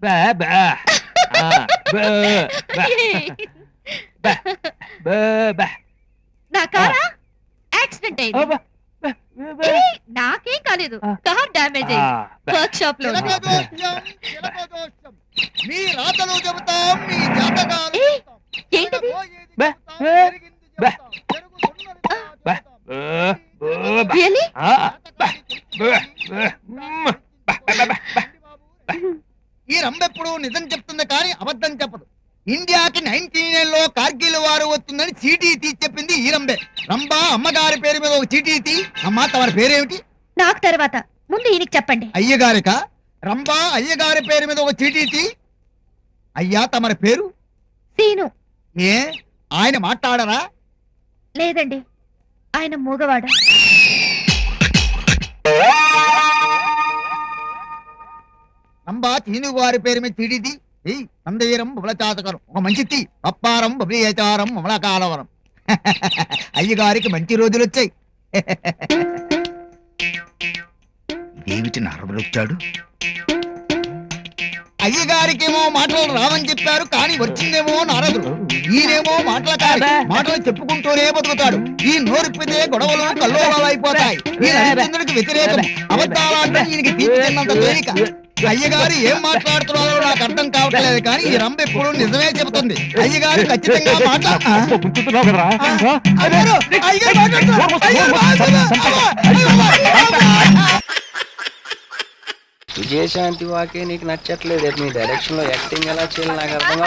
బా బా బా బా బా బా నా కారా యాక్సిడెంట్ అయింది. ఏయ్, నాకేం కాలేదు. కార్ డ్యామేజ్ అయింది వర్క్ షాప్ లో. మీ రాతలు చెబుతాం, మీ జాతకాలు ఏయ్, ఏంటిది? Really? ఈ రంబెప్పుడు నిజం చెప్తుంది కానీ అబద్ధం చెప్పదు. ఇండియాకి 1999 లో కార్గిల్ వారు వస్తుందని చీటీ తీసి చెప్పింది ఈ రంబే. రంబా అమ్మగారి పేరు మీద ఒక చీటీ తీ. అమ్మా తమరి పేరేమిటి? నాకు తర్వాత ముందు ఈయనకి చెప్పండి. అయ్యగారిక. రంబా అయ్యగారి పేరు మీద ఒక చీటీ తీ. అయ్యా తమరి పేరు? సీను. ఏ ఆయన మాట్లాడరా? లేదండి, ఆయన మూగవాడ. రంబా చీను వారి పేరు మీద చీటీ తీ. సందేరం బుబలచాతకరం ఒక మంచి తీ. పప్పారం బబియాచారం మమలకాలవరం. అయ్యగారికి మంచి రోజులు వచ్చాయి. ఇదేమిటి నారదుడొచ్చాడు? అయ్యగారికేమో మాటలు రావని చెప్పారు, కానీ వచ్చిందేమో నారదుడు. ఈయనేమో మాటలు చెప్పుకుంటూనే బతుకుతాడు. ఈ నోరిప్పితే గొడవలు కల్లోలాలు అయిపోతాయి. ఈ హరిశ్చంద్రుడికి వ్యతిరేకం. అబద్ధాలంటే ఈయనకి తీర్చిన్నంత తేలిక. అయ్యగారు ఏం మాట్లాడుతున్నారో నాకు అర్థం కావట్లేదు, కానీ ఈ రంభ ఎప్పుడు నిజమే చెబుతుంది. అయ్యగారు ఖచ్చితంగా విజయశాంతి వాకే నీకు నచ్చట్లేదు. మీ డైరెక్షన్ లో యాక్టింగ్ ఎలా చేయాలి నాకు అర్థం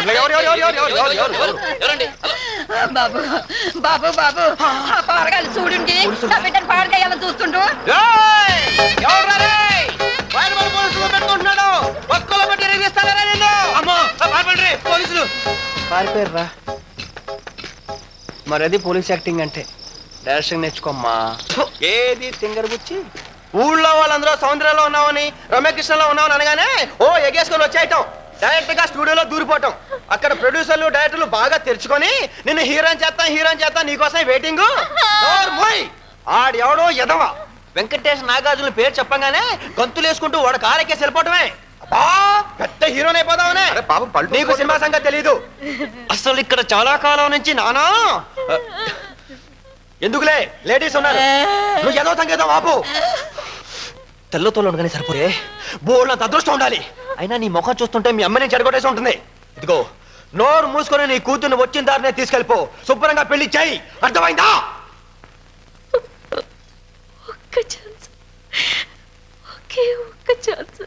బాబు బాబు బాబు ఆ పారగాలి చూడండి, నా బిడ్డను పారగాయాలని చూస్తుండు. పారిపోయారా? మరి అది పోలీస్ యాక్టింగ్ అంటే. డైరెక్షన్ నేర్చుకోమ్మా. ఏది తింగర్ గుచ్చి ఊళ్ళో వాళ్ళందరూ సౌందర్యంలో ఉన్నామని రమ్యకృష్ణలో ఉన్నామని అనగానే ఓ ఎగేసుకొని వచ్చేయటం, డైరెక్ట్ గా స్టూడియోలో దూరిపోవటం. అక్కడ ప్రొడ్యూసర్లు డైరెక్టర్లు బాగా తెరుచుకొని నిన్ను హీరోయిన్ చేస్తాం నీకోసం వెయిటింగ్. ఆడు ఎవడో ఎదవా వెంకటేష్ నాగార్జున పేరు చెప్పగానే గంతులు వేసుకుంటూ వాడు కారెక్కేసి వెళ్ళిపోవటమే. పెద్ద హీరోని అయిపోదామనే. నీకు సినిమా సంగతి తెలీదు. అసలు ఇక్కడ చాలా కాలం నుంచి నానా ఎందుకులే లేడీస్ ఉన్నారు, నువ్వు ఏదో సంగీతం ఆపు. తెల్లతో ఉండగానే సరిపోయే బోర్లంత అదృష్టం ఉండాలి. అయినా నీ ముఖం చూస్తుంటే మీ అమ్మని చెడగొట్టేసి ఉంటుంది. ఇదిగో నోరు మూసుకొని నీ కూతుర్ని వచ్చిన దారినే తీసుకెళ్ళిపో. శుభ్రంగా పెళ్లి చేయి, అర్థమైందా? ఒక్క ఛాన్స్, ఒకే ఒక్క ఛాన్స్.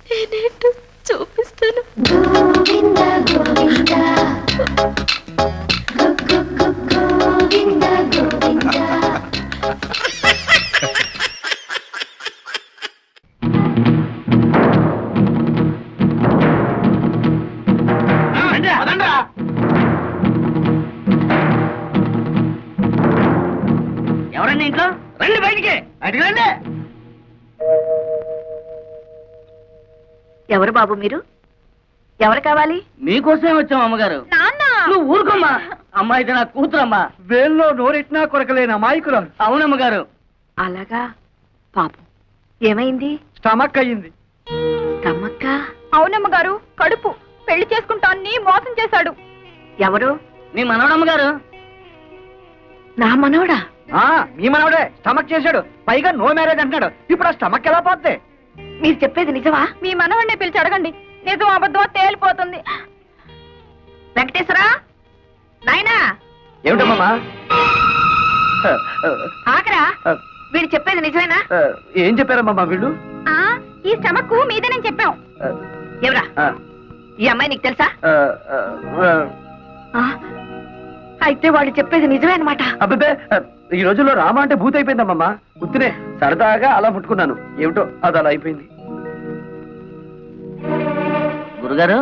నేనేంటో చూపిస్తాను. ఎవరండి ఇంట్లో? రండి బయటికి, అడిగండి. ఎవరు బాబు మీరు? ఎవరు కావాలి? మీకోసమే వచ్చాం అమ్మగారు. నువ్వు ఊరుకోమ్మా. అమ్మాయి నా కూతురమ్మా. వేల్లో నోరెట్నా కొరకలేని అమాయకులు. అవునమ్మగారు. అలాగా? పాపం ఏమైంది? స్టమక్ అయ్యింది. స్టమక్క? అవునమ్మగారు, కడుపు. పెళ్లి చేసుకుంటాన్ని మోసం చేశాడు. ఎవరు? మీ మనవడమ్మగారు. నా మనవడా? మీ మనవడే స్టమక్ చేశాడు. పైగా నో మ్యారేజ్ అంటున్నాడు. ఇప్పుడు ఆ స్టమక్ ఎలా పోతే? మీరు చెప్పేది నిజమా? మీ మనవడిని పిలిచి అడగండి, నిజం అబద్ధం తేలిపోతుంది. వెంకటేశ్వరా, నాయనా. ఏమిటమ్మా? ఆకరా, వీడు చెప్పేది నిజమేనా? ఏం చెప్పారమ్మా వీళ్ళు? ఈ స్టమక్ మీదేనని చెప్పాం. ఎవరా ఈ అమ్మాయి? నీకు తెలుసా? అయితే వాళ్ళు చెప్పేది నిజమే అనమాట. అబ్బే, ఈ రోజుల్లో రామ అంటే భూత అయిపోయిందమ్మా. గుర్తునే సరదాగా అలా ముట్టుకున్నాను. ఏమిటో అది అలా అయిపోయింది. గురుగారు,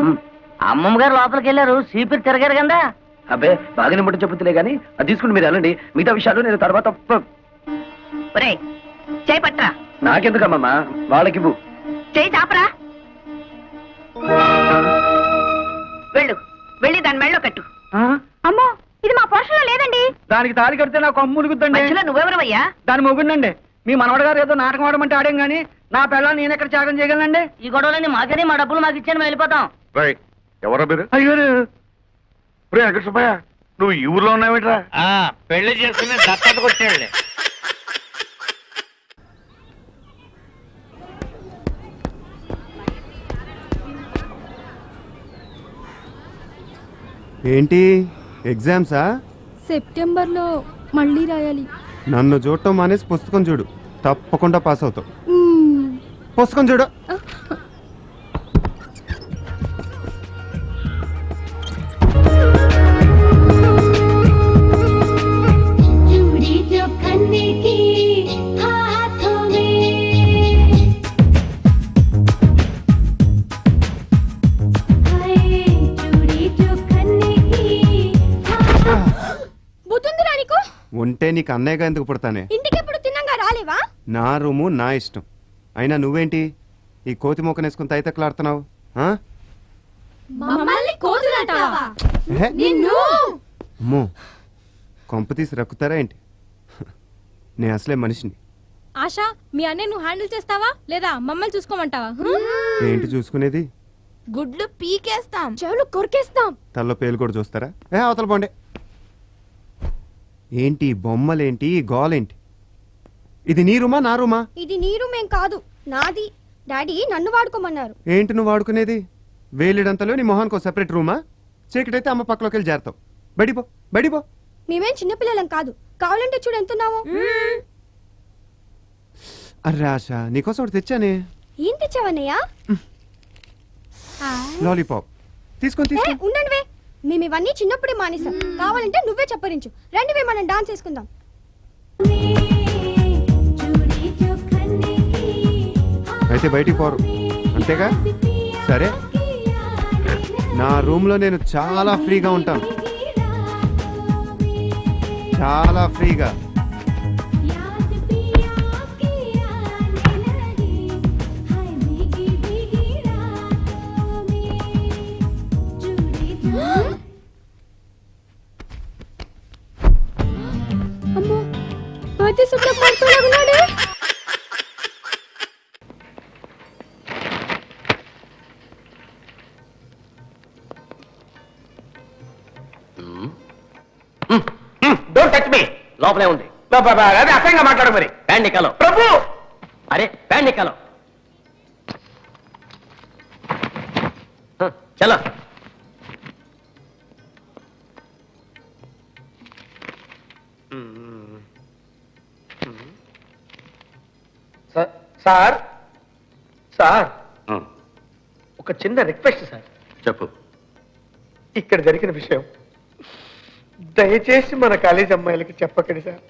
అమ్మమ్మ గారు లోపలికి వెళ్ళారు. సీపీరు తిరగారు కదా. అబ్బే, బాగానే ముట్ట చెప్పుతులే గానీ అది తీసుకుని మీరు వెళ్ళండి. మిగతా విషయాలు నేను తర్వాత. చేయి పట్టరా. నాకెందుకమ్మా, వాళ్ళకి చేయి చాపరా. వెళ్ళు, వెళ్ళి దాని మెళ్ళో కట్టు. అమ్మో, ఇది మా పోషణలో లేదండి. దానికి తాళి కడితే నాకు అమ్ములుగుద్దండి. నువ్వెవరవయ్యా? దాని మొగుండండి. మీ మనవడ గారు ఏదో నాటకం ఆడమంటే ఆడాం గానీ నా పిల్లలు నేను ఎక్కడ త్యాగం చేయగలనండి? ఈ గొడవలన్నీ మాకేది, మా డబ్బులు మాకు ఇచ్చాను, మేము వెళ్ళిపోతాం. ఎవరా మీరు? అయ్యో వెంకట సుబ్బయ్య, నువ్వు ఈ ఊర్లో ఉన్నావేట్రా? పెళ్లి చేసుకుని దత్తతకు వచ్చాడులే. ఏంటి ఎగ్జామ్సా? సెప్టెంబర్లో మళ్ళీ రాయాలి. నన్ను చూడటం మానేసి పుస్తకం చూడు, తప్పకుండా పాస్ అవుతావు. పుస్తకం చూడు. బుద్ధుందిరా నీకు? ఉంటే నీకు అన్నయ్యగా ఎందుకు పుడతానే? ఇంటికెప్పుడు తిన్నాగా రాలేవా? నా రూము నా ఇష్టం. అయినా నువ్వేంటి ఈ కోతి మొక్కనేసుకుని తైతక్కలాడుతున్నావు? మమ్మల్ని కోతులంటావా? నిన్ను అమ్మో, కొంప తీసి రక్కుతారా ఏంటి? నేను అసలే మనిషిని. ఆశా, మీ అన్నయ్య నువ్వు హ్యాండిల్ చేస్తావా లేదా మమ్మల్ని చూసుకోమంటావా? ఏంటి చూసుకునేది? గుడ్లు పీకేస్తాం, చెవులు కొరికేస్తాం, తల్లో పేలు కూడా చూస్తారా? అవతల పోండి. ఏంటి బొమ్మలేంటి, గోలేంటి? ఇది నీ రూమా నా రూమా? ఇది నీ రూమేం కాదు, నాది. డాడీ నన్ను వాడుకోమన్నారు. ఏంటి నువ్వు వాడుకునేది? వేలిడంతలో నీ మొహానికి ఒక సెపరేట్ రూమా? చీకటైతే అమ్మ పక్కలోకి వెళ్ళి చేరతావు. బడిపో బడిపో. మేమేం చిన్నపిల్లలం కాదు, కావాలంటే చూడు ఎంతున్నావు. అర్రే ఆశ, నీకోసం ఒకటి తెచ్చానే. ఏం తెచ్చావన్నయ్యా? లాలీపాప్ తీసుకొని తీసుకో. ఉండండివే, మేము ఇవన్నీ చిన్నప్పుడే మానేసాం. కావాలంటే నువ్వే చెప్పరించు. రండివే, మనం డాన్స్ చేసుకుందాం. అయితే బయటికి పోరు అంతేగా? సరే, నా రూమ్లో నేను చాలా ఫ్రీగా ఉంటాను, చాలా ఫ్రీగా. అమ్మో, బర్త్డే సప్లై పడుతున్నాడు. Don't touch me. లోపలే ఉంది. అదే అసహ్యంగా మాట్లాడు. మరి ప్యాంట్ నిక్కాలో ప్రభు. అరే ప్యాంట్ నిక్కాలో. చలో. సార్ సార్, ఒక చిన్న రిక్వెస్ట్ సార్. చెప్పు. ఇక్కడ జరిగిన విషయం దయచేసి మన కాలేజ్ అమ్మాయిలకి చెప్పకండి సార్.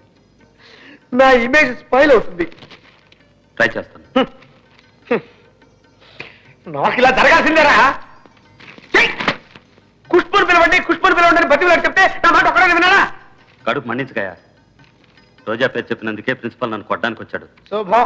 నా ఇమేజ్ స్పాయిల్ అవుతుంది. ట్రై చేస్తాను. నాకు ఇలా జరగాల్సిందేరా. కుష్పూర్ పిలవండి, కుష్పూర్ పిలవండి బతికి చెప్తే నా మాట ఒక్కడే విన్నారా? కడుపు మండించకాయ. రోజా పేరు చెప్పినందుకే ప్రిన్సిపల్ నన్ను కొట్టడానికి వచ్చాడు. శోభా